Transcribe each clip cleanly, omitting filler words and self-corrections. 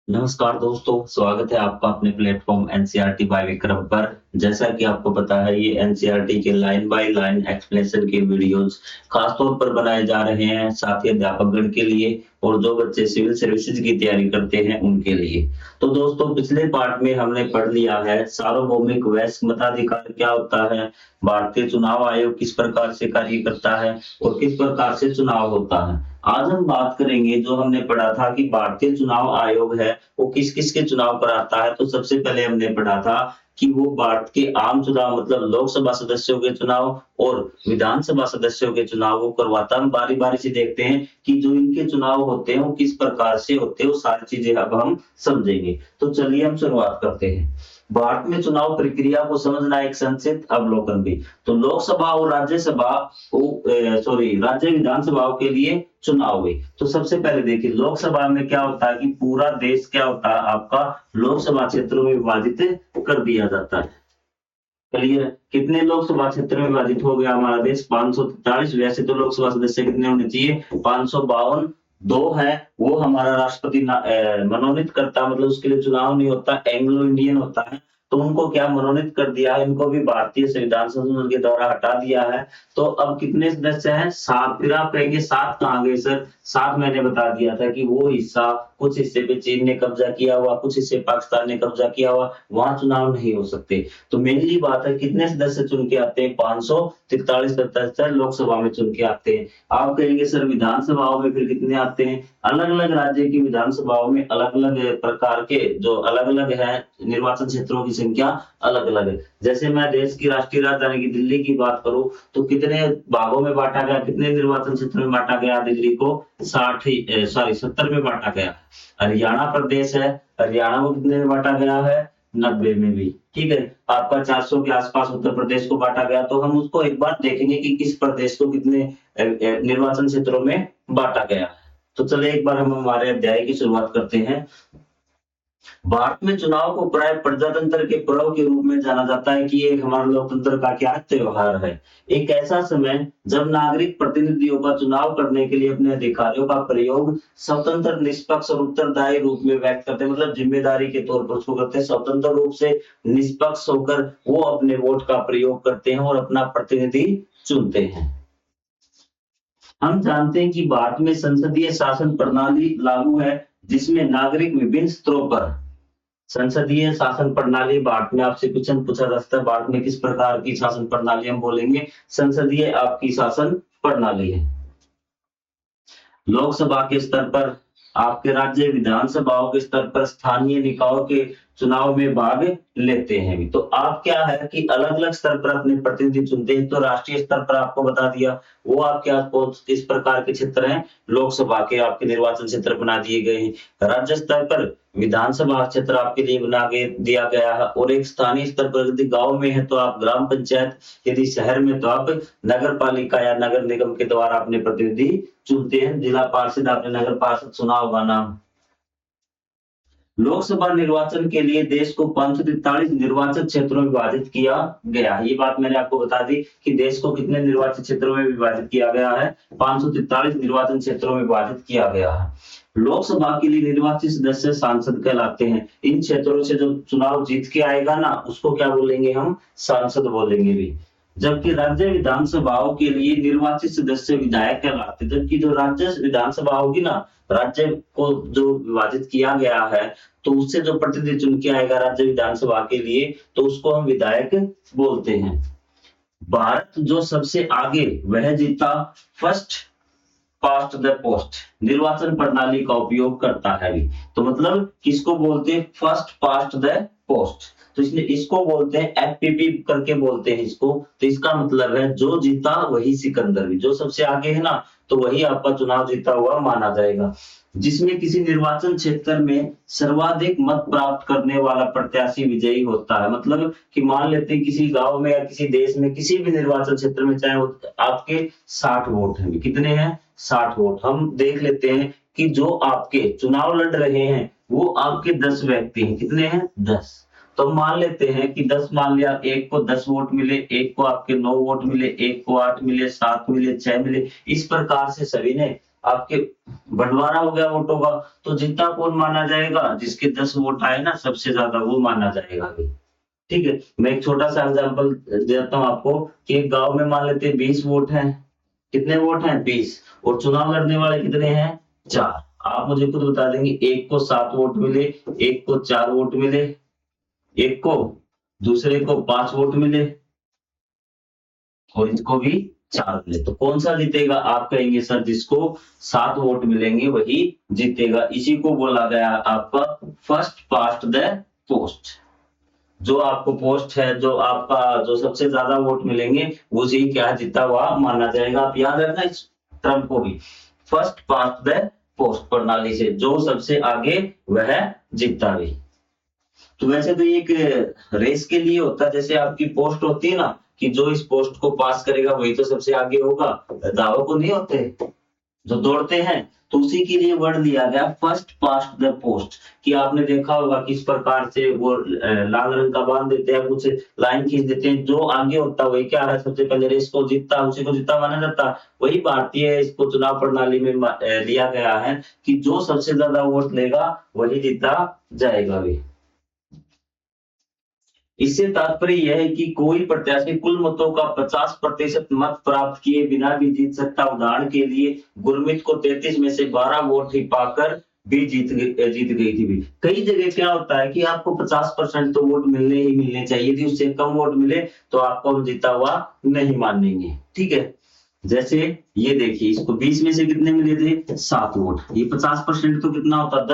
नमस्कार दोस्तों, स्वागत है आपका अपने प्लेटफ़ॉर्म एनसीईआरटी बाय विक्रम पर। जैसा कि आपको पता है ये एनसीईआरटी के लाइन बाय लाइन एक्सप्लेनेशन के वीडियोज़ खास तौर पर बनाए जा रहे हैं साथी अध्यापकगण के लिए और जो बच्चे सिविल सर्विसेज की तैयारी करते हैं उनके लिए। तो दोस्तों पिछले पार्ट में हमने पढ़ लिया है सार्वभौमिक वयस्क मताधिकार क्या होता है, भारतीय चुनाव आयोग किस प्रकार से कार्य करता है और किस प्रकार से चुनाव होता है। आज हम बात करेंगे जो हमने पढ़ा था कि भारतीय चुनाव आयोग है वो किस-किस के चुनाव कराता है। तो सबसे पहले हमने पढ़ा था कि वो भारत के आम चुनाव मतलब लोकसभा सदस्यों के चुनाव और विधानसभा सदस्यों के चुनाव को करवाता है। हम बारी-बारी से देखते हैं कि जो इनके चुनाव होते हैं वो किस प्रकार से होते हैं, वो सारी चीजें अब हम समझेंगे। तो चलिए हम शुरुआत करते हैं। भारत में चुनाव प्रक्रिया को समझना एक संक्षिप्त अवलोकन भी। तो लोकसभा और राज्यसभा राज्य विधानसभाओं के लिए चुनाव हुए। तो सबसे पहले देखिए लोकसभा में क्या होता है कि पूरा देश क्या होता है आपका लोकसभा क्षेत्रों में विभाजित कर दिया जाता है। क्लियर है? कितने लोकसभा क्षेत्र में विभाजित हो गया हमारा देश 543। वैसे तो लोकसभा सदस्य कितने होने चाहिए 552। 2 है वो हमारा राष्ट्रपति मनोनीत करता मतलब उसके लिए चुनाव नहीं होता, एंग्लो इंडियन होता है। तो उनको क्या मनोनीत कर दिया है, इनको भी भारतीय संविधान संशोधन के द्वारा हटा दिया है। तो अब कितने सदस्य हैं 7। फिर आप कहेंगे 7 कहाँ गए सर? 7 मैंने बता दिया था कि वो हिस्सा कुछ हिस्से पे चीन ने कब्जा किया हुआ, कुछ हिस्से पाकिस्तान ने कब्जा किया हुआ, वहां चुनाव नहीं हो सकते। तो मेनली बात है कितने सदस्य चुन के आते हैं 543 सदस्य लोकसभा में चुन के आते हैं। आप कहेंगे सर विधानसभाओं में फिर कितने आते हैं? अलग-अलग राज्य की विधानसभाओं में अलग-अलग प्रकार के जो अलग-अलग है निर्वाचन क्षेत्रों की संख्या अलग-अलग है। जैसे मैं देश की राष्ट्रीय राजधानी की दिल्ली की बात करूं तो कितने भागों में बांटा गया, कितने निर्वाचन क्षेत्र में बांटा गया दिल्ली को 70 में बांटा गया। हरियाणा प्रदेश है, हरियाणा को कितने में बांटा गया है 90 में भी। ठीक है, आपका 400 के आसपास उत्तर प्रदेश को बांटा गया। तो हम उसको एक बार देखेंगे कि किस प्रदेश को कितने निर्वाचन क्षेत्रों में बांटा गया। तो चलिए एक बार हम हमारे अध्याय की शुरुआत करते हैं। भारत में चुनाव को प्राय प्रजातंत्र के पर्व के रूप में जाना जाता है कि ये हमारे लोकतंत्र का क्या त्योहार है। एक ऐसा समय जब नागरिक प्रतिनिधियों का चुनाव करने के लिए अपने अधिकारों का प्रयोग स्वतंत्र निष्पक्ष और उत्तरदायी रूप में व्यक्त करते हैं, मतलब जिम्मेदारी के तौर पर उसको करते हैं। स्वतंत्र रूप से निष्पक्ष होकर वो अपने वोट का प्रयोग करते हैं और अपना प्रतिनिधि चुनते हैं। हम जानते हैं कि भारत में संसदीय शासन प्रणाली लागू है जिसमें नागरिक विभिन्न स्तरों पर संसदीय शासन प्रणाली भारत में आपसे क्वेश्चन पूछा जा सकता है। भारत में किस प्रकार की शासन प्रणाली हम बोलेंगे? संसदीय आपकी शासन प्रणाली है। लोकसभा के स्तर पर आपके राज्य विधानसभाओं के स्तर पर स्थानीय निकायों के चुनाव में भाग लेते हैं। तो आप क्या है कि अलग-अलग स्तर पर अपने प्रतिनिधि चुनते हैं। तो राष्ट्रीय स्तर पर आपको बता दिया वो आपके आसपास किस प्रकार के क्षेत्र हैं, लोकसभा के आपके निर्वाचन क्षेत्र बना दिए गए हैं। राज्य स्तर पर विधानसभा क्षेत्र आपके लिए दिया गया है और एक स्थानीय स्तर पर यदि गांव में है तो आप ग्राम पंचायत, यदि शहर में तो आप नगर पालिका या नगर निगम के द्वारा अपने प्रतिनिधि चुनते हैं। जिला पार्षद आपने नगर पार्षद सुना होगा नाम। लोकसभा निर्वाचन के लिए देश को 543 निर्वाचन क्षेत्रों में विभाजित किया गया है। ये बात मैंने आपको बता दी कि देश को कितने निर्वाचन क्षेत्रों में विभाजित किया गया है 543 निर्वाचन क्षेत्रों में विभाजित किया गया है। लोकसभा के लिए निर्वाचित सदस्य सांसद कहलाते हैं। इन क्षेत्रों से जो चुनाव जीत के आएगा ना उसको क्या बोलेंगे हम सांसद बोलेंगे भी। जबकि राज्य विधानसभाओं के लिए निर्वाचित सदस्य विधायक कहलाते हैं। जबकि जो राज्य विधानसभा होगी ना, राज्य को जो विभाजित किया गया है तो उससे जो प्रतिनिधि चुन के आएगा राज्य विधानसभा के लिए तो उसको हम विधायक बोलते हैं। भारत जो सबसे आगे वह जीता फर्स्ट पास्ट द पोस्ट निर्वाचन प्रणाली का उपयोग करता है। तो मतलब किसको बोलते हैं फर्स्ट पास्ट द पोस्ट। तो इसलिए इसको बोलते हैं एफपीपी करके बोलते हैं इसको। तो इसका मतलब है जो जीता वही सिकंदर भी, जो सबसे आगे है ना तो वही आपका चुनाव जीता हुआ माना जाएगा। जिसमें किसी निर्वाचन क्षेत्र में सर्वाधिक मत प्राप्त करने वाला प्रत्याशी विजयी होता है। मतलब कि मान लेते हैं किसी गांव में या किसी देश में किसी भी निर्वाचन क्षेत्र में चाहे वो आपके 60 वोट हैं, कितने हैं 60 वोट। हम देख लेते हैं कि जो आपके चुनाव लड़ रहे हैं वो आपके 10 व्यक्ति हैं। कितने हैं 10। तो मान लेते हैं कि 10 मान लिया, एक को 10 वोट मिले, एक को आपके 9 वोट मिले, एक को 8 मिले, 7 मिले, 6 मिले। इस प्रकार से सभी ने आपके बंटवारा हो गया वोटों का, तो जीता कौन माना जाएगा? जिसके 10 वोट आए ना सबसे ज्यादा, वो माना जाएगा अभी। ठीक है, मैं एक छोटा सा एग्जांपल देता हूँ आपको कि एक गांव में मान लेते हैं 20 वोट हैं। कितने वोट हैं? 20। और चुनाव लड़ने वाले कितने हैं? 4। आप मुझे खुद बता देंगे, एक को 7 वोट मिले, एक को 4 वोट मिले, एक को, दूसरे को 5 वोट मिले, और इसको भी 4 मिले। तो कौन सा जीतेगा? आप कहेंगे सर जिसको 7 वोट मिलेंगे वही जीतेगा। इसी को बोला गया आपका फर्स्ट पास्ट द पोस्ट। जो आपको पोस्ट है, जो आपका जो सबसे ज्यादा वोट मिलेंगे उसी क्या जीता हुआ माना जाएगा। आप याद रखना इस टर्म को भी, फर्स्ट पास्ट द पोस्ट प्रणाली से जो सबसे आगे वह जीतता भी। तो वैसे तो ये एक रेस के लिए होता है, जैसे आपकी पोस्ट होती है ना कि जो इस पोस्ट को पास करेगा वही तो सबसे आगे होगा, दावों को नहीं होते जो दौड़ते हैं। तो उसी के लिए वर्ड लिया गया फर्स्ट पास्ट द पोस्ट, कि आपने देखा होगा किस प्रकार से वो लाल रंग का बांध देते हैं, कुछ लाइन खींच देते हैं, जो आगे होता है वही क्या है, सबसे पहले रेस को जीतता, उसी को जीता माना जाता। वही भारतीय इसको चुनाव प्रणाली में लिया गया है कि जो सबसे ज्यादा वोट लेगा वही जीता जाएगा भी। इससे तात्पर्य यह है कि कोई प्रत्याशी कुल मतों का 50% मत प्राप्त किए बिना भी जीत सकता। उदाहरण के लिए गुरमीत को 33 में से 12 वोट ही पाकर भी जीत गई थी भी। कई जगह क्या होता है कि आपको 50% तो वोट मिलने ही मिलने चाहिए थी, उससे कम वोट मिले तो आपको जीता हुआ नहीं मानेंगे। ठीक है, जैसे ये देखिए, इसको 20 में से कितने मिले थे? 7 वोट। ये 50% तो कितना होता?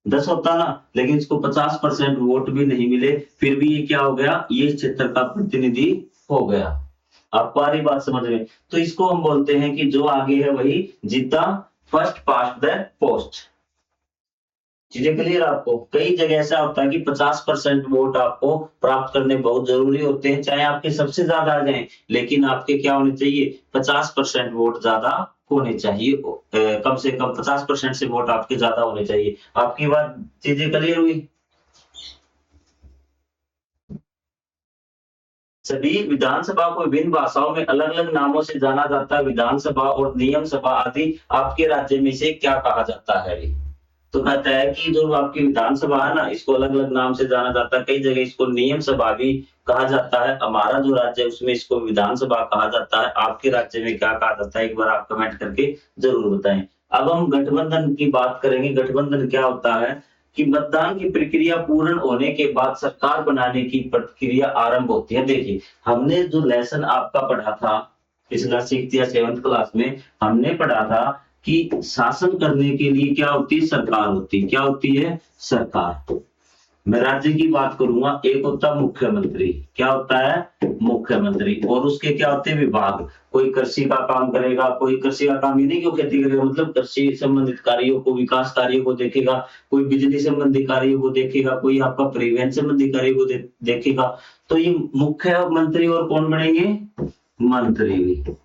10 होता ना, लेकिन इसको 50% वोट भी नहीं मिले, फिर भी ये क्या हो गया? ये इस क्षेत्र का प्रतिनिधि हो गया। आपको आ रही बात समझ में? तो इसको हम बोलते हैं कि जो आगे है वही जीता, फर्स्ट पास्ट द पोस्ट। चीजें क्लियर आपको? कई जगह ऐसा होता है कि 50% वोट आपको प्राप्त करने बहुत जरूरी होते हैं, चाहे आपके सबसे ज्यादा आ जाए, लेकिन आपके क्या होने चाहिए? 50% वोट ज्यादा होने चाहिए, कम से कम 50% से वोट आपके ज्यादा होने चाहिए। आपकी बात, चीजें क्लियर हुई? सभी विधानसभा को विभिन्न भाषाओं में अलग अलग नामों से जाना जाता है। विधानसभा और नियम सभा आदि आपके राज्य में से क्या कहा जाता है? तो कहता है कि जो आपकी विधानसभा है ना, इसको अलग अलग नाम से जाना जाता है, कई जगह इसको नियम सभा भी कहा जाता है। हमारा जो राज्य है उसमें इसको विधानसभा कहा जाता है। आपके राज्य में क्या कहा जाता है, एक बार आप कमेंट करके जरूर बताएं। अब हम गठबंधन की बात करेंगे। गठबंधन क्या होता है कि मतदान की प्रक्रिया पूर्ण होने के बाद सरकार बनाने की प्रक्रिया आरंभ होती है। देखिए, हमने जो लेसन आपका पढ़ा था पिछला 6th या 7th क्लास में, हमने पढ़ा था कि शासन करने के लिए क्या होती है? सरकार होती है। क्या होती है? सरकार। मैं राज्य की बात करूंगा, एक होता है मुख्यमंत्री। क्या होता है? मुख्यमंत्री। और उसके क्या होते हैं? विभाग। कोई कृषि का काम करेगा, कोई कृषि का काम, ये नहीं कि वो खेती करेगा, मतलब कृषि संबंधित कार्यों को, विकास कार्यों को देखेगा, कोई बिजली संबंधी कार्यों को देखेगा, कोई आपका परिवहन संबंधी कार्यों को देखेगा। तो ये मुख्यमंत्री और कौन बनेंगे? मंत्री भी।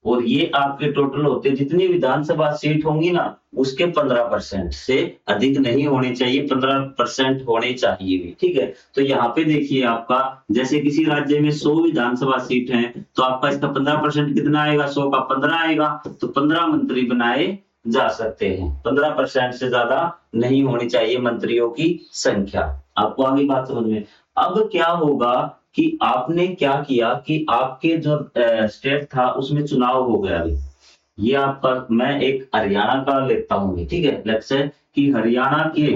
और ये आपके टोटल होते हैं, जितनी विधानसभा सीट होंगी ना उसके 15% से अधिक नहीं होने चाहिए, 15% होने चाहिए भी। ठीक है, तो यहाँ पे देखिए आपका, जैसे किसी राज्य में 100 विधानसभा सीट है तो आपका इसका 15% कितना आएगा? 100 का 15 आएगा, तो 15 मंत्री बनाए जा सकते हैं। 15% से ज्यादा नहीं होनी चाहिए मंत्रियों की संख्या। आपको आगे बात समझ में? अब क्या होगा कि आपने क्या किया कि आपके जो स्टेट था उसमें चुनाव हो गया अभी। ये आपका, मैं एक हरियाणा का लेता हूँ, ठीक है, लेट्स से कि हरियाणा के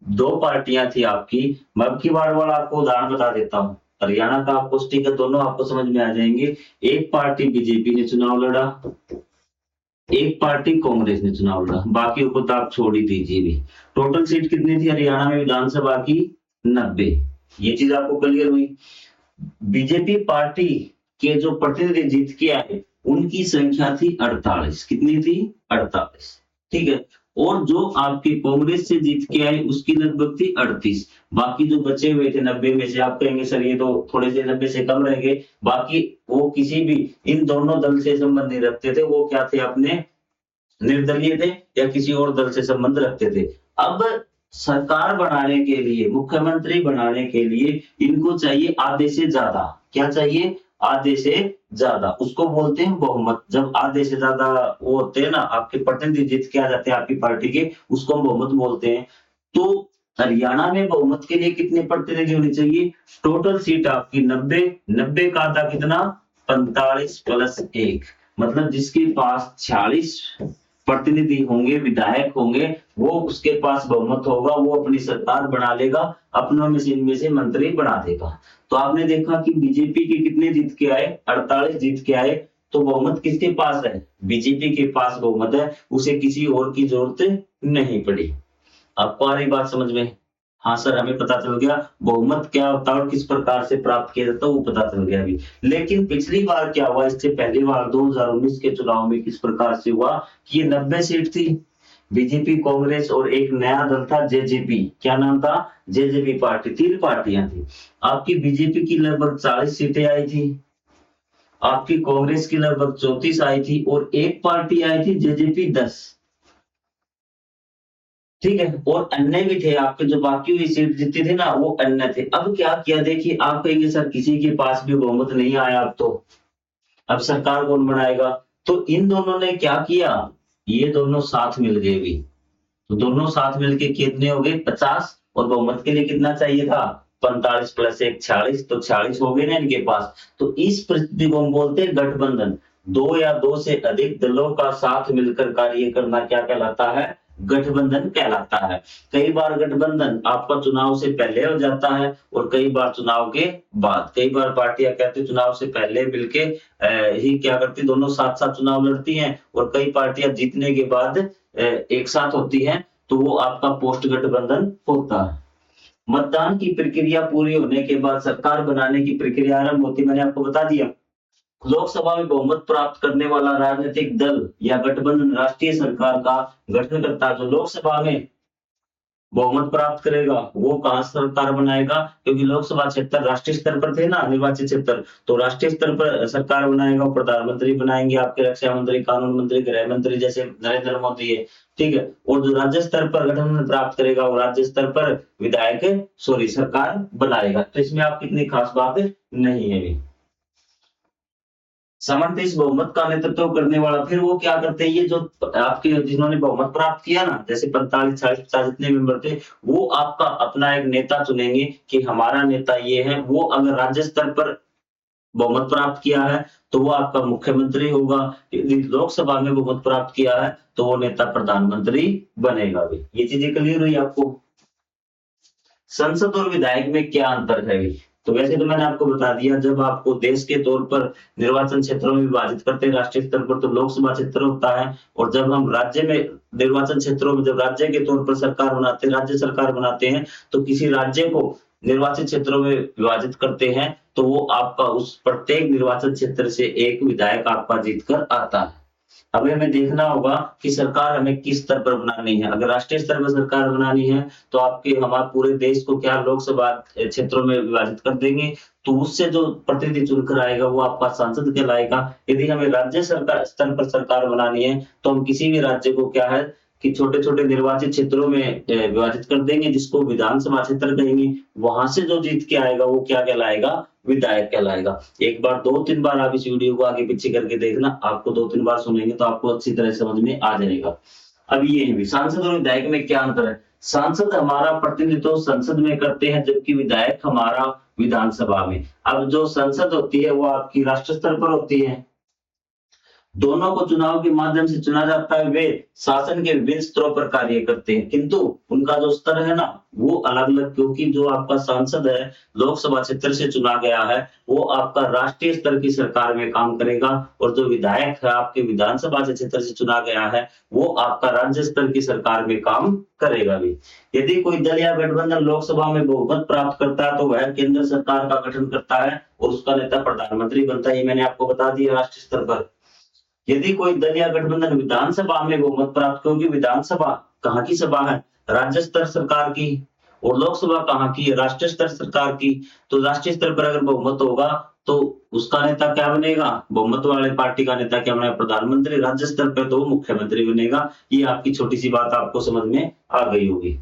2 पार्टियां थी आपकी। मैं अब की बार वाला आपको उदाहरण बता देता हूँ। हरियाणा का आपको ठीक है, दोनों आपको समझ में आ जाएंगे। एक पार्टी बीजेपी ने चुनाव लड़ा, एक पार्टी कांग्रेस ने चुनाव लड़ा, बाकी को तो आप छोड़ ही दीजिए भी। टोटल सीट कितनी थी हरियाणा में विधानसभा की? 90। ये चीज आपको क्लियर हुई? बीजेपी पार्टी के जो प्रतिनिधि जीत के आए उनकी संख्या थी 48। कितनी थी? 48। ठीक है, और जो आपके कांग्रेस से जीत के आए उसकी लगभग थी 38। बाकी जो बचे हुए थे 90 में से, आप कहेंगे सर ये तो थोड़े से 90 से कम रह गए। बाकी वो किसी भी इन दोनों दल से संबंध नहीं रखते थे, वो क्या थे? अपने निर्दलीय थे या किसी और दल से संबंध रखते थे। अब सरकार बनाने के लिए, मुख्यमंत्री बनाने के लिए इनको चाहिए आधे से ज्यादा। क्या चाहिए? आधे से ज्यादा, उसको बोलते हैं बहुमत। जब आधे से ज्यादा वो होते हैं ना, आपके प्रतिनिधि जीत के आ जाते हैं आपकी पार्टी के, उसको हम बहुमत बोलते हैं। तो हरियाणा में बहुमत के लिए कितने प्रतिनिधि होने चाहिए? टोटल सीट आपकी 90, 90 का आधा कितना? 45 प्लस 1, मतलब जिसके पास 46 प्रतिनिधि होंगे, विधायक होंगे, वो उसके पास बहुमत होगा, वो अपनी सरकार बना लेगा, अपनों में से इनमें से मंत्री बना देगा। तो आपने देखा कि बीजेपी के कितने जीत के आए? 48 जीत के आए। तो बहुमत किसके पास है? बीजेपी के पास बहुमत है, उसे किसी और की जरूरत नहीं पड़ी। आपको आ रही बात समझ में? हाँ सर, हमें पता चल गया बहुमत क्या होता है और किस प्रकार से प्राप्त किया जाता है, वो पता चल गया अभी। लेकिन पिछली बार क्या हुआ, इससे पहली बार 2019 के चुनाव में किस प्रकार से हुआ कि ये 90 सीट थी, बीजेपी, कांग्रेस और एक नया दल था जेजेपी। क्या नाम था? JJP party. 3 पार्टियां थी। आपकी बीजेपी की लगभग 40 सीटें आई थी, आपकी कांग्रेस की लगभग 34 आई थी, और एक पार्टी आई थी जेजेपी 10। ठीक है, और अन्य भी थे आपके, जो बाकी हुई सीट जीती थी ना, वो अन्य थे। अब क्या किया, देखिए आप कहेंगे सर किसी के पास भी बहुमत नहीं आया, अब सरकार कौन बनाएगा? तो इन दोनों ने क्या किया, ये दोनों साथ मिल गए भी। तो दोनों साथ मिलके कितने हो गए? 50, और बहुमत के लिए कितना चाहिए था? 45 प्लस 1 46, तो 46 हो गए ना इनके पास। तो इस परिस्थिति को हम बोलते हैं गठबंधन। 2 या 2 से अधिक दलों का साथ मिलकर कार्य करना क्या कहलाता है? गठबंधन कहलाता है। कई बार गठबंधन आपका चुनाव से पहले हो जाता है और कई बार चुनाव के बाद। कई बार पार्टियां कहती चुनाव से पहले मिलके ही क्या करती, दोनों साथ साथ चुनाव लड़ती हैं, और कई पार्टियां जीतने के बाद एक साथ होती हैं, तो वो आपका पोस्ट गठबंधन होता है। मतदान की प्रक्रिया पूरी होने के बाद सरकार बनाने की प्रक्रिया आरंभ होती है, मैंने आपको बता दिया। लोकसभा में बहुमत प्राप्त करने वाला राजनीतिक दल या गठबंधन राष्ट्रीय सरकार का गठन करता है। जो लोकसभा में बहुमत प्राप्त करेगा वो कहाँ सरकार बनाएगा, क्योंकि लोकसभा क्षेत्र राष्ट्रीय स्तर पर थे ना, निर्वाचित क्षेत्र, तो राष्ट्रीय स्तर पर सरकार बनाएगा, प्रधानमंत्री बनाएंगे, आपके रक्षा मंत्री, कानून मंत्री, गृह मंत्री, जैसे नरेंद्र मोदी है। ठीक है, और जो राज्य स्तर पर गठबंधन प्राप्त करेगा वो राज्य स्तर पर विधायक सरकार बनाएगा। तो इसमें आप कितनी खास बात नहीं है भी। समन्वय बहुमत का नेतृत्व करने वाला, फिर वो क्या करते हैं, ये जो आपके जिन्होंने बहुमत प्राप्त किया ना, जैसे 45 40 50 जितने मेंबर थे, वो आपका अपना एक नेता चुनेंगे कि हमारा नेता ये है। वो अगर राज्य स्तर पर बहुमत प्राप्त किया है तो वो आपका मुख्यमंत्री होगा, यदि लोकसभा में बहुमत प्राप्त किया है तो वो नेता प्रधानमंत्री बनेगा भी। ये चीजें क्लियर हुई आपको? संसद और विधायक में क्या अंतर है? तो वैसे तो मैंने आपको बता दिया, जब आपको देश के तौर पर निर्वाचन क्षेत्रों में विभाजित करते हैं राष्ट्रीय स्तर पर, तो लोकसभा क्षेत्र होता है, और जब हम राज्य में निर्वाचन क्षेत्रों में जब राज्य के तौर पर सरकार बनाते हैं, राज्य सरकार बनाते हैं, तो किसी राज्य को निर्वाचित क्षेत्रों में विभाजित करते हैं, तो वो आपका उस प्रत्येक निर्वाचन क्षेत्र से एक विधायक आपका जीत कर आता है। अब हमें देखना होगा कि सरकार हमें किस स्तर पर बनानी है। अगर राष्ट्रीय स्तर पर सरकार बनानी है तो आपके हमारे पूरे देश को क्या लोकसभा क्षेत्रों में विभाजित कर देंगे, तो उससे जो प्रतिनिधि चुनकर आएगा वो आपका सांसद कहलाएगा। यदि हमें राज्य सरकार स्तर पर सरकार बनानी है तो हम किसी भी राज्य को क्या है कि छोटे-छोटे निर्वाचित क्षेत्रों में विभाजित कर देंगे, जिसको विधानसभा क्षेत्र कहेंगे। वहां से जो जीत के आएगा वो क्या कहलाएगा? विधायक कहलाएगा। एक बार 2-3 बार आप इस वीडियो को आगे पीछे करके देखना, आपको 2-3 बार सुनेंगे तो आपको अच्छी तरह समझ में आ जाएगा। अब ये भी सांसद और विधायक में क्या अंतर है? सांसद हमारा प्रतिनिधित्व संसद में करते हैं, जबकि विधायक हमारा विधानसभा में। अब जो संसद होती है वो आपकी राष्ट्र स्तर पर होती है, दोनों को चुनाव के माध्यम से चुना जाता है। वे शासन के विभिन्न स्तरों पर कार्य करते हैं, किंतु उनका जो स्तर है ना वो अलग-अलग, क्योंकि जो आपका सांसद है लोकसभा क्षेत्र से चुना गया है, वो आपका राष्ट्रीय स्तर की सरकार में काम करेगा, और जो विधायक है आपके विधानसभा से क्षेत्र से चुना गया है, वो आपका राज्य स्तर की सरकार में काम करेगा भी। यदि कोई दल या गठबंधन लोकसभा में बहुमत प्राप्त करता है तो वह केंद्र सरकार का गठन करता है और उसका नेता प्रधानमंत्री बनता है। ये मैंने आपको बता दिया राष्ट्रीय स्तर पर। यदि कोई दल या गठबंधन विधानसभा में बहुमत प्राप्त, क्योंकि विधानसभा कहाँ की सभा है? राज्य स्तर सरकार की, और लोकसभा कहाँ की है? राष्ट्रीय स्तर सरकार की। तो राष्ट्रीय स्तर पर अगर बहुमत होगा तो उसका नेता क्या बनेगा? बहुमत वाले पार्टी का नेता क्या बनेगा? प्रधानमंत्री। राज्य स्तर पर तो मुख्यमंत्री बनेगा। ये आपकी छोटी सी बात आपको समझ में आ गई होगी।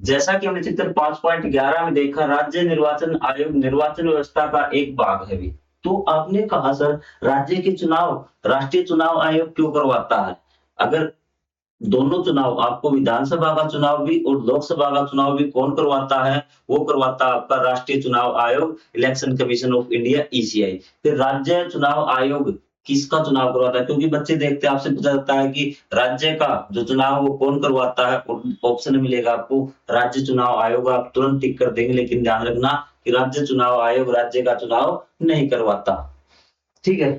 जैसा कि हमने चित्र 5.11 में देखा, राज्य निर्वाचन आयोग निर्वाचन व्यवस्था का एक भाग है भी। तो आपने कहा सर राज्य के चुनाव राष्ट्रीय चुनाव आयोग क्यों करवाता है? अगर दोनों चुनाव आपको विधानसभा का चुनाव भी और लोकसभा का चुनाव भी कौन करवाता है? वो करवाता है आपका राष्ट्रीय चुनाव आयोग, election commission of India ECI. फिर राज्य चुनाव आयोग किसका चुनाव करवाता है? क्योंकि बच्चे देखते हैं आपसे पूछा जाता है कि राज्य का जो चुनाव वो कौन करवाता है, और ऑप्शन मिलेगा आपको राज्य चुनाव आयोग, आप तुरंत टिक कर देंगे। लेकिन ध्यान रखना कि राज्य चुनाव आयोग राज्य का चुनाव नहीं करवाता। ठीक है,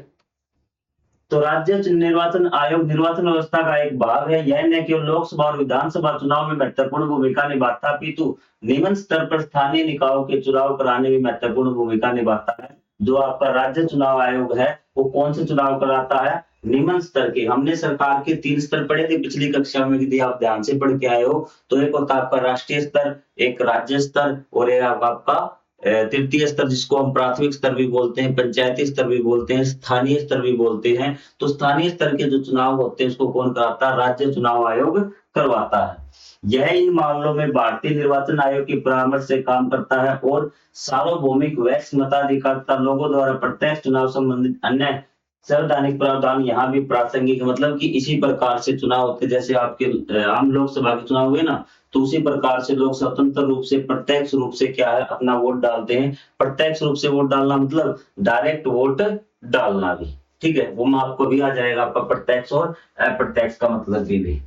तो राज्य निर्वाचन आयोग निर्वाचन व्यवस्था का एक भाग है। यह न केवल लोकसभा और विधानसभा चुनाव में महत्वपूर्ण भूमिका निभाता अपितु निम्न स्तर पर स्थानीय निकायों के चुनाव कराने में महत्वपूर्ण भूमिका निभाता है। जो आपका राज्य चुनाव आयोग है वो कौन से चुनाव कराता है? निम्न स्तर के। हमने सरकार के 3 स्तर पढ़े थे पिछली कक्षा में, यदि आप ध्यान से पढ़ के आए हो तो एक होता है आपका राष्ट्रीय स्तर, एक राज्य स्तर और एक आपका तृतीय स्तर जिसको हम प्राथमिक स्तर भी बोलते हैं, पंचायती स्तर भी बोलते हैं, स्थानीय स्तर भी बोलते हैं। तो स्थानीय स्तर के जो चुनाव होते हैं उसको कौन कराता है? राज्य चुनाव आयोग करवाता है। यह इन मामलों में भारतीय निर्वाचन आयोग की परामर्श से काम करता है और सार्वभौमिक वैश्य मताधिकार लोगों द्वारा प्रत्यक्ष चुनाव संबंधित अन्य संवैधानिक प्रावधान यहाँ भी प्रासंगिक, मतलब कि इसी प्रकार से चुनाव होते जैसे आपके आम लोकसभा के चुनाव हुए ना, तो उसी प्रकार से लोग स्वतंत्र रूप से प्रत्यक्ष रूप से क्या है अपना वोट डालते हैं। प्रत्यक्ष रूप से वोट डालना मतलब डायरेक्ट वोट डालना भी। ठीक है, वो आपको भी आ जाएगा आपका प्रत्यक्ष और अप्रत्यक्ष का मतलब भी।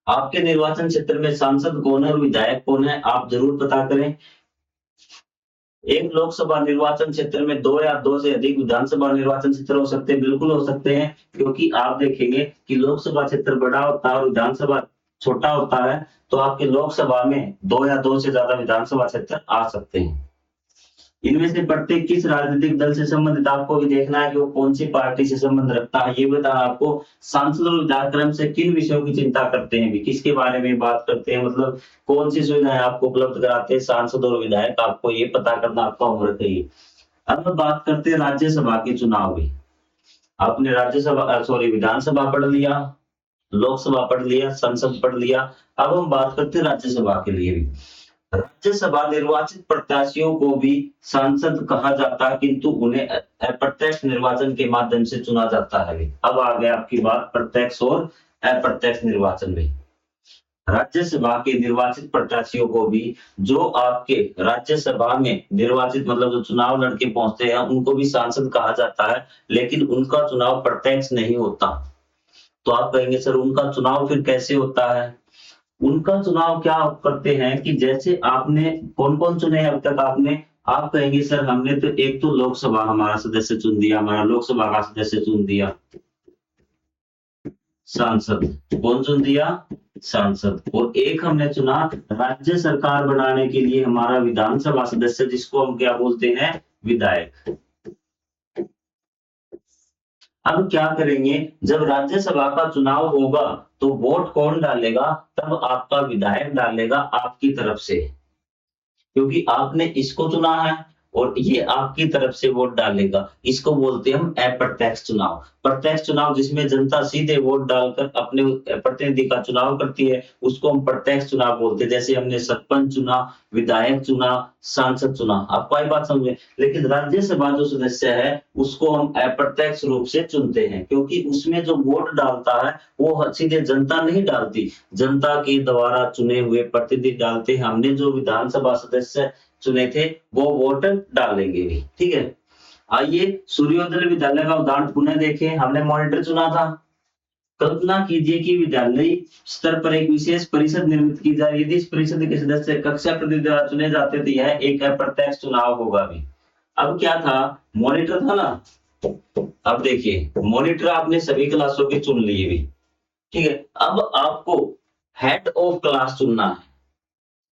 आपके निर्वाचन क्षेत्र में सांसद कौन है और विधायक कौन है आप जरूर पता करें। एक लोकसभा निर्वाचन क्षेत्र में 2 या 2 से अधिक विधानसभा निर्वाचन क्षेत्र हो सकते हैं, बिल्कुल हो सकते हैं, क्योंकि आप देखेंगे कि लोकसभा क्षेत्र बड़ा होता है और विधानसभा छोटा होता है, तो आपके लोकसभा में 2 या 2 से ज्यादा विधानसभा क्षेत्र आ सकते हैं। इनमें से प्रत्येक किस राजनीतिक दल से संबंधित आपको भी देखना है कि वो कौन सी पार्टी से संबंध रखता है, ये बताना आपको। सांसद और विधायक क्रम से किन विषयों की चिंता करते हैं, भी किसके बारे में बात करते हैं, मतलब कौन सी सुविधाएं आपको उपलब्ध कराते हैं सांसद और विधायक, आपको ये पता करना आपका होमवर्क है। अब बात करते हैं राज्यसभा के चुनाव की। आपने राज्यसभा सॉरी विधानसभा पढ़ लिया, लोकसभा पढ़ लिया, संसद पढ़ लिया। अब हम बात करते हैं राज्यसभा के लिए भी। राज्यसभा निर्वाचित प्रत्याशियों को भी सांसद कहा जाता है, किंतु उन्हें अप्रत्यक्ष निर्वाचन के माध्यम से चुना जाता है। अब आ गया आपकी बात प्रत्यक्ष और अप्रत्यक्ष निर्वाचन में। राज्यसभा के निर्वाचित प्रत्याशियों को भी जो आपके राज्यसभा में निर्वाचित मतलब जो चुनाव लड़के पहुंचते हैं उनको भी सांसद कहा जाता है, लेकिन उनका चुनाव प्रत्यक्ष नहीं होता। तो आप कहेंगे सर उनका चुनाव फिर कैसे होता है? उनका चुनाव क्या करते हैं कि जैसे आपने कौन-कौन चुने अब तक आपने? आप कहेंगे सर हमने तो एक तो लोकसभा हमारा सदस्य चुन दिया, हमारा लोकसभा का सदस्य चुन दिया। सांसद कौन चुन दिया? सांसद। और एक हमने चुना राज्य सरकार बनाने के लिए हमारा विधानसभा सदस्य जिसको हम क्या बोलते हैं? विधायक। अब क्या करेंगे जब राज्यसभा का चुनाव होगा तो वोट कौन डालेगा? तब आपका विधायक डालेगा आपकी तरफ से, क्योंकि आपने इसको चुना है और ये आपकी तरफ से वोट डालेगा। इसको बोलते हैं हम अप्रत्यक्ष चुनाव। प्रत्यक्ष चुनाव जिसमें जनता सीधे वोट डालकर अपने प्रतिनिधि का चुनाव करती है उसको हम प्रत्यक्ष चुनाव बोलते हैं। जैसे हमने सरपंच चुना, विधायक चुना, सांसद चुना। आपको ये बात समझ में? लेकिन राज्यसभा जो सदस्य है उसको हम अप्रत्यक्ष रूप से चुनते हैं, क्योंकि उसमें जो वोट डालता है वो सीधे जनता नहीं डालती, जनता के द्वारा चुने हुए प्रतिनिधि डालते हैं। हमने जो विधानसभा सदस्य चुने थे वो वोट डालेंगे भी। ठीक है, आइए सूर्योदय विद्यालय का उदाहरण पुनः देखें। हमने मॉनिटर चुना था। कल्पना कीजिए कि विद्यालय स्तर पर एक विशेष परिषद निर्मित की जाए। यदि इस परिषद के सदस्य कक्षा प्रतिनिधि द्वारा चुने जाते तो यह एक अप्रत्यक्ष चुनाव होगा भी। अब क्या था? मॉनिटर था ना। अब देखिए मॉनिटर आपने सभी क्लासों के चुन लिए भी। ठीक है, अब आपको हेड ऑफ क्लास चुनना है।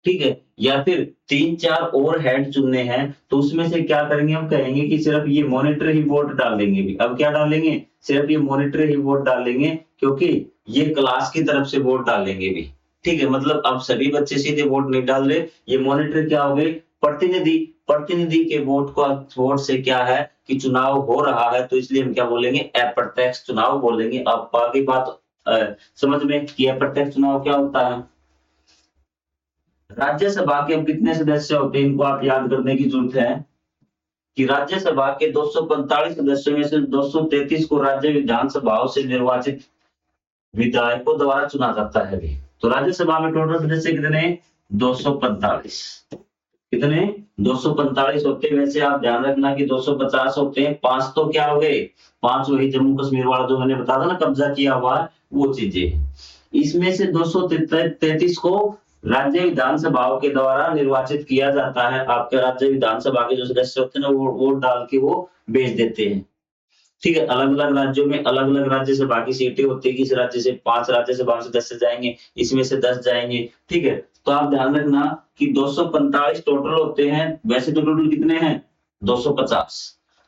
ठीक है, या फिर 3-4 और हेड चुनने हैं, तो उसमें से क्या करेंगे? हम कहेंगे कि सिर्फ ये मॉनिटर ही वोट डालेंगे भी। अब क्या डालेंगे? सिर्फ ये मॉनिटर ही वोट डालेंगे, क्योंकि ये क्लास की तरफ से वोट डालेंगे भी। ठीक है, मतलब अब सभी बच्चे सीधे वोट नहीं डाल रहे, ये मॉनिटर क्या हो गए? प्रतिनिधि। प्रतिनिधि के वोट से क्या है कि चुनाव हो रहा है, तो इसलिए हम क्या बोलेंगे? अप्रत्यक्ष चुनाव बोलेंगे। अब बाकी बात समझ में कि अप्रत्यक्ष चुनाव क्या होता है। राज्यसभा के अब कितने सदस्य होते हैं, इनको आप याद करने की जरूरत है कि राज्यसभा के 245 सदस्यों में से 233 को राज्य विधानसभाओं से निर्वाचित विधायकों द्वारा चुना जाता है भी। तो राज्यसभा में टोटल सदस्य कितने, 245। कितने, 245 होते हैं। वैसे आप ध्यान रखना कि 250 होते हैं, 5 तो क्या हो गए, 5 वही जम्मू कश्मीर वाला जो मैंने बताया था ना, कब्जा किया हुआ वो चीजें। इसमें से 233 को राज्य विधानसभाओं के द्वारा निर्वाचित किया जाता है। आपके राज्य विधानसभा के जो सदस्य होते हैं ना, वो वोट डाल के वो भेज देते हैं। ठीक है, अलग अलग राज्यों में अलग अलग राज्यसभा की सीटें होती है। किस राज्य से 5 राज्यसभा सदस्य जाएंगे, इसमें से 10 जाएंगे। ठीक है, तो आप ध्यान रखना कि 245 टोटल होते हैं। वैसे तो टोटल कितने हैं, 250।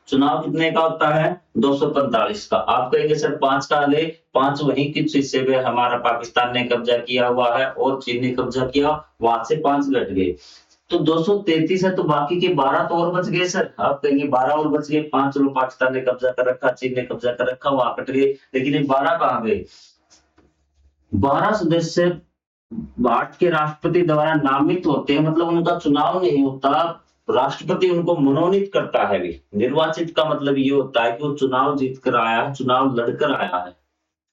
चुनाव कितने का होता है, 245 का। आप कहेंगे सर 5 का ले, 5 वही किस हिस्से पे हमारा पाकिस्तान ने कब्जा किया हुआ है और चीन ने कब्जा किया, वहां से 5 घट गए। तो 233 है, तो बाकी के 12 तो और बच गए सर। आप कहेंगे 12 और बच गए, 5 चलो पाकिस्तान ने कब्जा कर रखा, चीन ने कब्जा कर रखा, वहां कट गए, लेकिन ये 12 कहां गए। 12 सदस्य भारत के राष्ट्रपति द्वारा नामित होते हैं, मतलब उनका चुनाव नहीं होता, राष्ट्रपति उनको मनोनीत करता है भी। निर्वाचित का मतलब ये होता है कि वो चुनाव जीत कर आया है, चुनाव लड़कर आया है।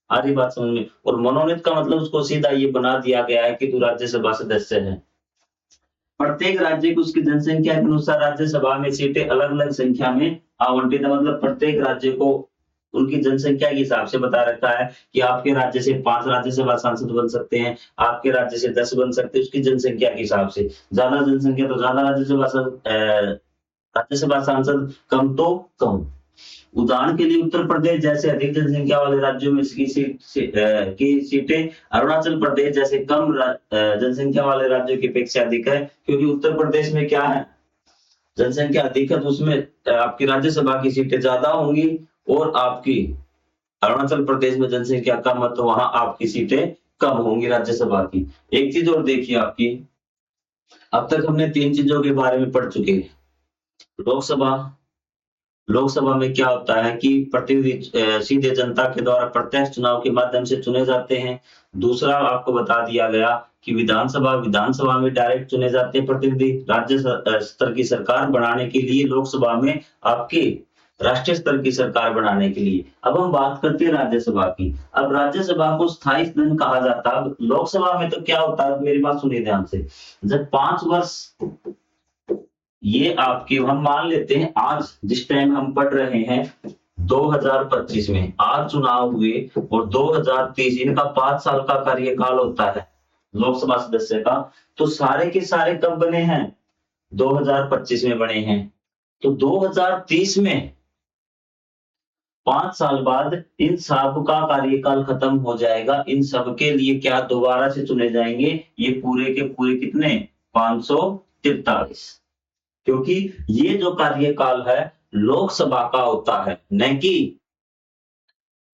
आ रही बात समझ में। और मनोनीत का मतलब उसको सीधा ये बना दिया गया है कि तू राज्यसभा सदस्य है। प्रत्येक राज्य को उसकी जनसंख्या के अनुसार राज्यसभा में सीटें अलग अलग संख्या में आवंटित है। मतलब प्रत्येक राज्य को उनकी जनसंख्या के हिसाब से बता रखा है कि आपके राज्य से 5 राज्यसभा सांसद बन सकते हैं, आपके राज्य से 10 बन सकते हैं, उसकी जनसंख्या के हिसाब से। ज्यादा जनसंख्या तो ज्यादा राज्यसभा सांसद, कम तो कम। उदाहरण के लिए उत्तर प्रदेश जैसे अधिक जनसंख्या वाले राज्यों में इसकी की सीटें अरुणाचल प्रदेश जैसे कम जनसंख्या वाले राज्यों की अपेक्षा अधिक है, क्योंकि उत्तर प्रदेश में क्या है, जनसंख्या अधिक है, तो उसमें आपकी राज्यसभा की सीटें ज्यादा होंगी, और आपकी अरुणाचल प्रदेश में जनसंख्या कम है, तो वहां आपकी सीटें कम होंगी राज्यसभा की। एक चीज और देखिए आपकी, अब तक हमने 3 चीजों के बारे में पढ़ चुके हैं। लोकसभा, लोकसभा में क्या होता है कि प्रतिनिधि सीधे जनता के द्वारा प्रत्यक्ष चुनाव के माध्यम से चुने जाते हैं। दूसरा आपको बता दिया गया कि विधानसभा, विधानसभा में डायरेक्ट चुने जाते हैं प्रतिनिधि। राज्य स्तर की सरकार बनाने के लिए लोकसभा में आपकी राष्ट्रीय स्तर की सरकार बनाने के लिए। अब हम बात करते हैं राज्यसभा की। अब राज्यसभा को स्थायी सदन कहा जाता है। लोकसभा में तो क्या होता है, मेरी बात सुनिए ध्यान से। जब 5 वर्ष, ये आपके हम मान लेते हैं आज जिस टाइम हम पढ़ रहे हैं 2025 में आज चुनाव हुए, और 2030 इनका 5 साल का कार्यकाल होता है लोकसभा सदस्य का। तो सारे के सारे कब बने हैं, 2025 में बने हैं। तो 2030 में 5 साल बाद इन सब का कार्यकाल खत्म हो जाएगा। इन सब के लिए क्या दोबारा से चुने जाएंगे, ये पूरे के पूरे कितने, 543। क्योंकि ये जो कार्यकाल है लोकसभा का होता है, न कि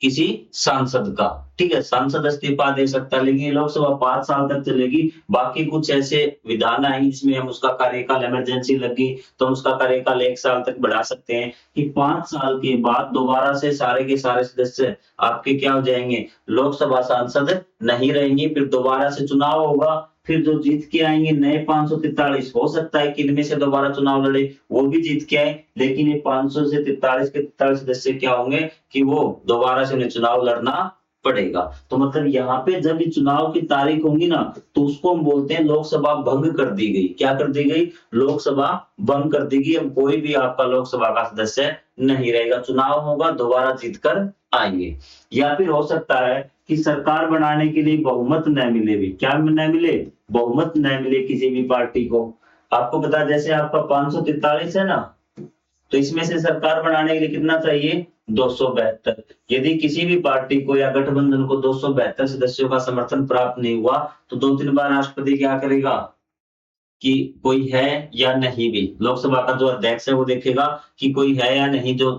किसी सांसद का। ठीक है, सांसद इस्तीफा दे सकता है, लेकिन लोकसभा 5 साल तक चलेगी। बाकी कुछ ऐसे विधान आएंगे जिसमें हम उसका कार्यकाल, इमरजेंसी लगी तो उसका कार्यकाल 1 साल तक बढ़ा सकते हैं, कि 5 साल के बाद दोबारा से सारे के सारे सदस्य आपके क्या हो जाएंगे, लोकसभा सांसद नहीं रहेंगे। फिर दोबारा से चुनाव होगा, फिर जो जीत के आएंगे नए 543, हो सकता है कि इनमें से दोबारा चुनाव लड़े, वो भी जीत के आए, लेकिन ये 500 से 43 के 43 सदस्य क्या होंगे कि वो दोबारा से उन्हें चुनाव लड़ना पड़ेगा। तो मतलब यहाँ पे जब ये चुनाव की तारीख होगी ना, तो उसको हम बोलते हैं लोकसभा भंग कर दी गई। क्या कर दी गई, लोकसभा भंग कर दी गई। अब कोई भी आपका लोकसभा का सदस्य नहीं रहेगा, चुनाव होगा, दोबारा जीत कर आएंगे। या फिर हो सकता है कि सरकार बनाने के लिए बहुमत न मिले भी। क्या न मिले, बहुमत न मिले किसी भी पार्टी को। आपको पता है जैसे आपका 543 है ना, तो इसमें से सरकार बनाने के लिए कितना चाहिए, 272। यदि किसी भी पार्टी को या गठबंधन को 272 सदस्यों का समर्थन प्राप्त नहीं हुआ, तो 2-3 बार राष्ट्रपति क्या करेगा कि कोई है या नहीं भी। लोकसभा का जो अध्यक्ष है वो देखेगा कि कोई है या नहीं जो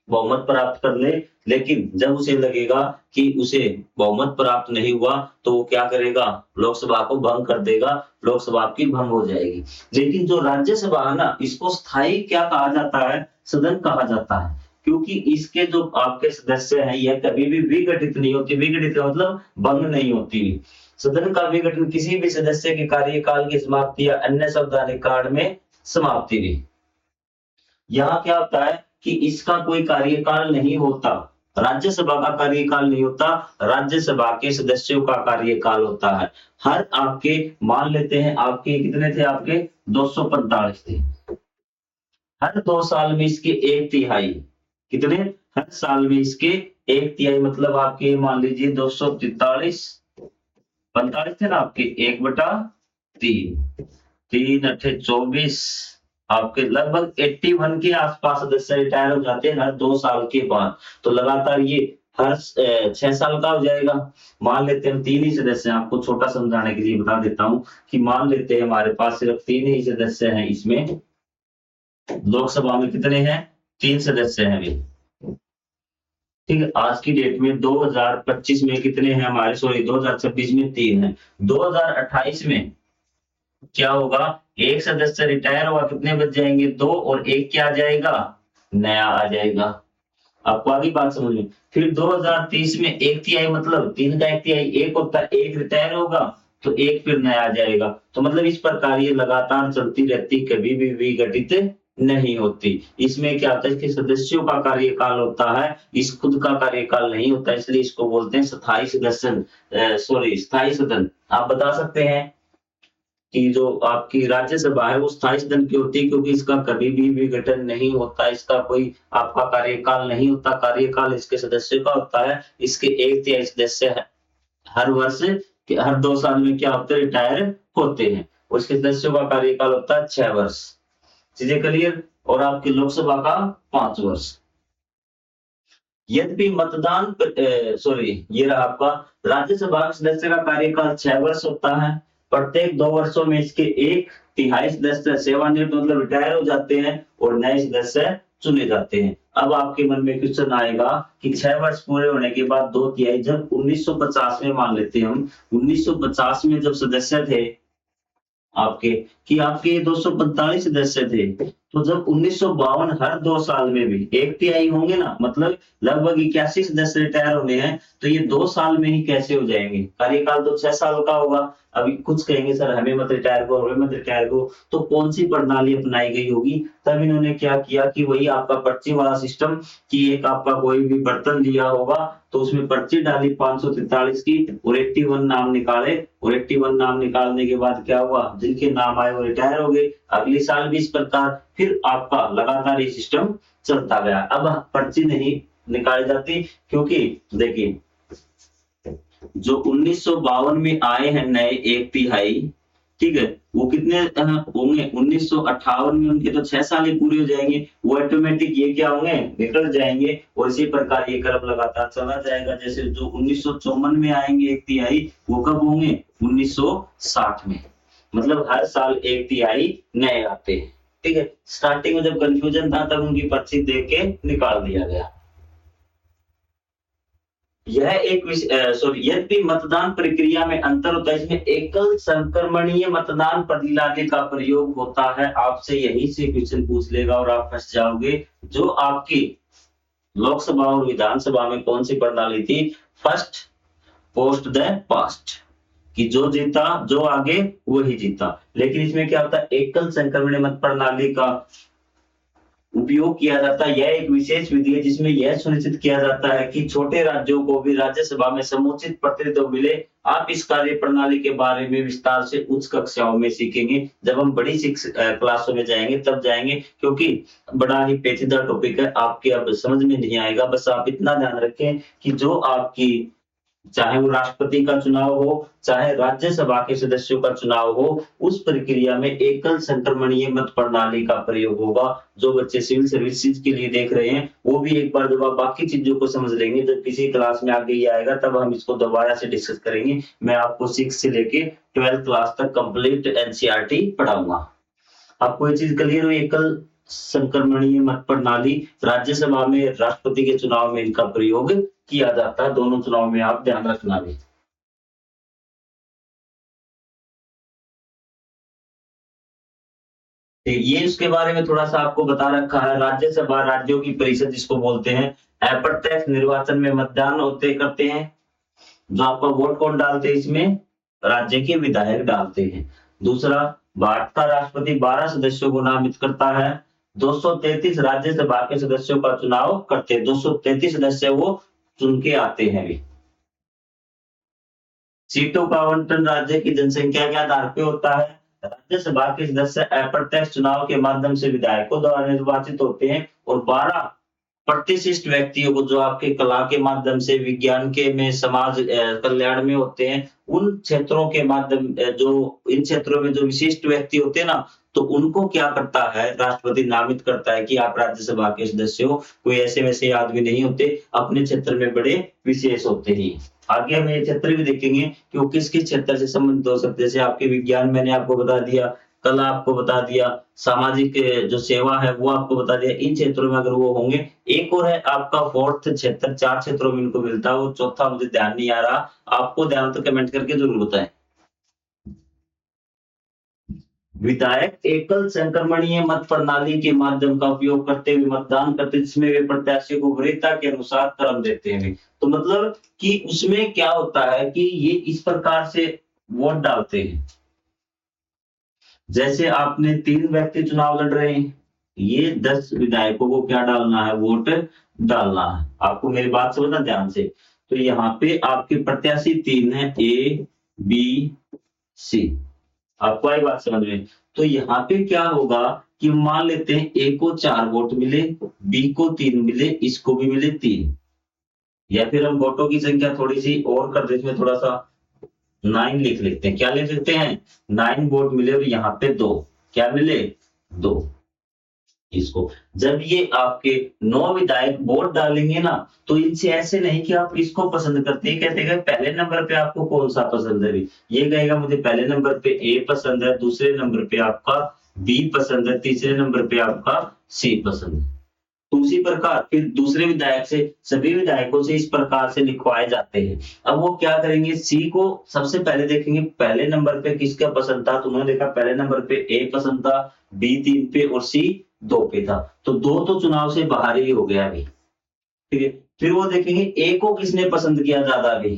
बहुमत प्राप्त कर ले। लेकिन जब उसे लगेगा कि उसे बहुमत प्राप्त नहीं हुआ, तो वो क्या करेगा, लोकसभा को भंग कर देगा, लोकसभा की भंग हो जाएगी। लेकिन जो राज्यसभा है ना, इसको स्थायी क्या कहा जाता है, सदन कहा जाता है। क्योंकि इसके जो आपके सदस्य हैं, यह कभी भी विघटित नहीं होती। विघटित का मतलब भंग नहीं होती। सदन का विघटन किसी भी सदस्य के कार्यकाल की समाप्ति या अन्य संवैधानिक कार्य में समाप्ति भी। यहाँ क्या होता है कि इसका कोई कार्यकाल नहीं होता, राज्यसभा का कार्यकाल नहीं होता, राज्यसभा के सदस्यों का कार्यकाल होता है। हर आपके मान लेते हैं आपके कितने थे, आपके 245 थे। हर 2 साल में इसके 1/3 कितने, हर साल में इसके 1/3 मतलब आपके मान लीजिए 243 45 थे ना आपके 1/3 3 8 24 आपके लगभग 81 के आसपास सदस्य रिटायर हो जाते हैं हर 2 साल के बाद। तो लगातार ये हर 6 साल का हो जाएगा। मान लेते हैं 3 ही सदस्य हैं, आपको छोटा समझाने के लिए बता देता हूं कि मान लेते हैं हमारे पास सिर्फ 3 ही सदस्य हैं, इसमें लोकसभा में कितने हैं, 3 सदस्य हैं अभी, ठीक है। आज की डेट में 2025 में कितने हैं हमारे, सॉरी 2026 में 3 है। 2028 में क्या होगा, एक सदस्य रिटायर हुआ, कितने बच जाएंगे, 2 और एक क्या आ जाएगा, नया आ जाएगा। आपको आगे बात समझ में। फिर 2030 में 1/3 मतलब 3 का 1/3 1 होता है, एक रिटायर होगा तो एक फिर नया आ जाएगा। तो मतलब इस प्रकार ये लगातार चलती रहती, कभी भी विघटित नहीं होती। इसमें क्या होता है कि सदस्यों का कार्यकाल होता है, इस खुद का कार्यकाल नहीं होता, इसलिए इसको बोलते हैं स्थायी सदस्य, सॉरी स्थायी सदन। आप बता सकते हैं कि जो आपकी राज्यसभा है वो स्थायी सदन की होती है क्योंकि इसका कभी भी विघटन नहीं होता, इसका कोई आपका कार्यकाल नहीं होता, कार्यकाल इसके सदस्यों का होता है। इसके 1/3 सदस्य हर वर्ष हर 2 साल में क्या होते हैं, रिटायर होते हैं। उसके सदस्यों का कार्यकाल होता है 6 वर्ष। चीजें क्लियर। और आपकी लोकसभा का 5 वर्ष। यद्यपि मतदान सॉरी ये रहा आपका राज्यसभा के सदस्य का कार्यकाल 6 वर्ष होता है। प्रत्येक 2 वर्षों में इसके 1/3 सदस्य सेवानिवृत्त मतलब रिटायर हो जाते हैं और नए सदस्य चुने जाते हैं। अब आपके मन में क्वेश्चन आएगा कि 6 वर्ष पूरे होने के बाद 2/3 जब 1950 में मान लेते हैं हम, 1950 में जब सदस्य थे आपके कि आपके 245 सदस्य थे, तो जब 1952 हर 2 साल में भी 1/3 होंगे ना, मतलब लगभग 81 सदस्य रिटायर होने हैं, तो ये 2 साल में ही कैसे हो जाएंगे, कार्यकाल तो 6 साल का होगा। अभी कुछ कहेंगे सर हमें मत रिटायर करो, हमें मत रिटायर करो, तो कौन सी प्रणाली अपनाई गई होगी, तब इन्होंने क्या किया कि वही आपका पर्ची वाला सिस्टम, कि एक आपका कोई भी बर्तन लिया होगा तो उसमें पर्ची डाली 543 की और 81 नाम निकाले, और 81 नाम निकालने के बाद क्या हुआ, जिनके नाम आए वो रिटायर हो गए। अगले साल भी इस प्रकार फिर आपका लगातार ये सिस्टम चलता गया। अब पर्ची नहीं निकाली जाती क्योंकि देखिए जो 1952 में आए हैं नए 1/3, ठीक है, वो कितने होंगे, 1958 में उनके तो 6 साल ही पूरे हो जाएंगे, वो ऑटोमेटिक ये क्या होंगे, निकल जाएंगे। और इसी प्रकार ये क्रम लगातार चला जाएगा। जैसे जो 1954 में आएंगे 1/3 वो कब होंगे, 1960 में, मतलब हर साल 1/3 नए आते हैं, ठीक है। स्टार्टिंग में जब कंफ्यूजन था तब उनकी पर्ची दे के निकाल दिया गया। यह एक सॉरी यद्यपि मतदान प्रक्रिया में अंतर होता है, इसमें एकल संक्रमणीय मतदान प्रणाली का प्रयोग होता है। आपसे यही से क्वेश्चन पूछ लेगा और आप फंस जाओगे। जो आपकी लोकसभा और विधानसभा में कौन सी प्रणाली थी, फर्स्ट पोस्ट द पास्ट, कि जो जीता जो आगे वही जीता। लेकिन इसमें क्या होता है, एकल संक्रमणीय मत प्रणाली का उपयोग किया जाता है। यह एक विशेष विधि है जिसमें यह सुनिश्चित किया जाता है कि छोटे राज्यों को भी राज्यसभा में समुचित प्रतिनिधित्व मिले। आप इस कार्य प्रणाली के बारे में विस्तार से उच्च कक्षाओं में सीखेंगे, जब हम बड़ी क्लासों में जाएंगे तब जाएंगे, क्योंकि बड़ा ही पेचीदा टॉपिक है, आपके अब समझ में नहीं आएगा। बस आप इतना ध्यान रखें कि जो आपकी चाहे वो राष्ट्रपति का चुनाव हो, चाहे राज्यसभा के सदस्यों का चुनाव हो, उस प्रक्रिया में एकल संक्रमणीय मत प्रणाली का प्रयोग होगा। जो बच्चे सिविल सर्विसेज के लिए देख रहे हैं वो भी एक बार जब आप बाकी चीजों को समझ लेंगे, जब किसी क्लास में आगे ये आएगा तब हम इसको दोबारा से डिस्कस करेंगे। मैं आपको 6 से लेके 12th क्लास तक कंप्लीट एनसीईआरटी पढ़ाऊंगा। आपको ये चीज क्लियर हुई, एकल संक्रमणीय मत प्रणाली राज्यसभा में, राष्ट्रपति के चुनाव में इनका प्रयोग किया जाता है। दोनों चुनाव में आप ध्यान रखना भी। ये इसके बारे में थोड़ा सा आपको बता रखा है। राज्यसभा राज्यों की परिषद जिसको बोलते हैं, अप्रत्यक्ष निर्वाचन में मतदान होते करते हैं। जो आपका वोट कौन डालते हैं इसमें, राज्य के विधायक डालते हैं। दूसरा, भारत का राष्ट्रपति 12 सदस्यों को नामित करता है। 233 राज्यसभा के सदस्यों का चुनाव करते हैं। 233 सदस्य वो चुन के आते हैं भी। सीटों का आवंटन राज्य की जनसंख्या के आधार पे होता है। राज्यसभा के सदस्य अप्रत्यक्ष चुनाव के माध्यम से विधायकों द्वारा निर्वाचित होते हैं और 12 प्रतिष्ठित व्यक्तियों को, जो आपके कला के माध्यम से, विज्ञान के में, समाज कल्याण में होते हैं, उन क्षेत्रों के माध्यम जो इन क्षेत्रों में जो विशिष्ट व्यक्ति होते हैं ना, तो उनको क्या करता है, राष्ट्रपति नामित करता है कि आप राज्यसभा के सदस्य हो। कोई ऐसे वैसे आदमी नहीं होते, अपने क्षेत्र में बड़े विशेष होते ही। आगे हम ये क्षेत्र भी देखेंगे कि वो किस किस क्षेत्र से संबंधित हो सकते हैं। जैसे आपके विज्ञान मैंने आपको बता दिया, कला आपको बता दिया, सामाजिक जो सेवा है वो आपको बता दिया। इन क्षेत्रों में अगर वो होंगे। एक और है आपका फोर्थ क्षेत्र, 4 क्षेत्रों में इनको मिलता है, वो चौथा मुझे ध्यान नहीं आ रहा, आपको ध्यान तो कमेंट करके जरूर बताएं। विधायक एकल संक्रमणीय मत प्रणाली के माध्यम का उपयोग करते हुए मतदान करते हैं, जिसमें वे प्रत्याशियों को वरीयता के अनुसार क्रम देते हैं। तो मतलब कि उसमें क्या होता है कि ये इस प्रकार से वोट डालते हैं। जैसे आपने 3 व्यक्ति चुनाव लड़ रहे हैं, ये 10 विधायकों को क्या डालना है, वोट डालना है। आपको मेरी बात समझना ध्यान से। तो यहाँ पे आपके प्रत्याशी 3 है, ए, बी, सी। आपको आई बात समझ में? तो यहाँ पे क्या होगा कि मान लेते हैं ए को 4 वोट मिले, बी को 3 मिले, इसको भी मिले 3, या फिर हम वोटों की संख्या थोड़ी सी और कर देते हैं, थोड़ा सा 9 लिख लेते हैं। क्या लिख लेते हैं? 9 वोट मिले और यहाँ पे 2 क्या मिले? 2। इसको जब ये आपके 9 विधायक वोट डालेंगे ना, तो इनसे ऐसे नहीं कि आप किसको पसंद करते हैं, कहते हैं पहले नंबर पे आपको कौन सा पसंद है। ये कहेगा मुझे पहले नंबर पे ए पसंद है, दूसरे नंबर पे आपका बी पसंद है, तीसरे नंबर पे आपका सी पसंद है। तो उसी प्रकार फिर दूसरे विधायक से, सभी विधायकों से इस प्रकार से लिखवाए जाते हैं। अब वो क्या करेंगे, सी को सबसे पहले देखेंगे पहले नंबर पे किसका पसंद था, तो उन्होंने देखा पहले नंबर पे ए पसंद था, बी 3 पे और सी 2 पे था। तो 2 तो चुनाव से बाहर ही हो गया अभी। ठीक है, फिर वो देखेंगे ए को किसने पसंद किया ज्यादा अभी।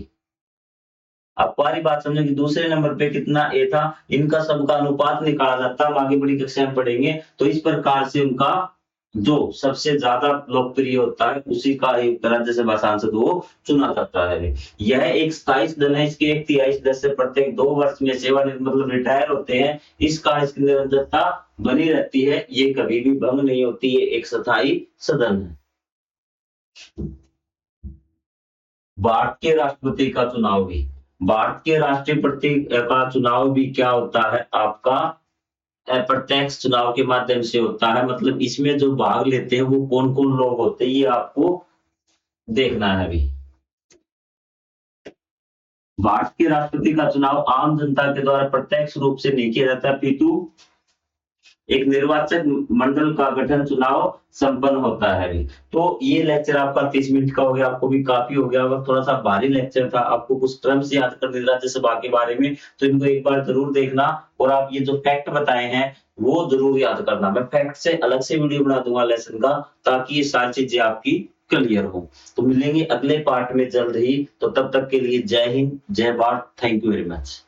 अब हमारी बात समझो कि दूसरे नंबर पे कितना ए था, इनका सबका अनुपात निकाला जाता है, हम आगे बड़ी कक्षा में पढ़ेंगे। तो इस प्रकार से उनका जो सबसे ज्यादा लोकप्रिय होता है, उसी का एक राज्यसभा सांसद वो चुना जाता है। यह एक स्थायी सदन है, इसके 1/3 सदस्य प्रत्येक 2 वर्ष में मतलब रिटायर होते हैं। इस कारण इसकी निरंतरता बनी रहती है, ये कभी भी भंग नहीं होती, ये एक स्थायी सदन है। भारत के राष्ट्रपति का चुनाव भी, भारत के राष्ट्रपति का चुनाव भी क्या होता है आपका, अप्रत्यक्ष चुनाव के माध्यम से होता है। मतलब इसमें जो भाग लेते हैं वो कौन कौन लोग होते हैं, ये आपको देखना है अभी। भारत के राष्ट्रपति का चुनाव आम जनता के द्वारा प्रत्यक्ष रूप से नहीं किया जाता, अपितु एक निर्वाचक मंडल का गठन चुनाव संपन्न होता है। तो ये लेक्चर आपका 30 मिनट का हो गया, आपको भी काफी हो गया होगा, थोड़ा सा भारी लेक्चर था, आपको कुछ टर्म्स याद करने राज्यसभा के बारे में, तो इनको एक बार जरूर देखना। और आप ये जो फैक्ट बताए हैं वो जरूर याद करना। मैं फैक्ट से अलग से वीडियो बना दूंगा लेसन का, ताकि ये सारी चीजें आपकी क्लियर हो। तो मिलेंगे अगले पार्ट में जल्द ही, तो तब तक के लिए जय हिंद, जय Bharat, thank you very much.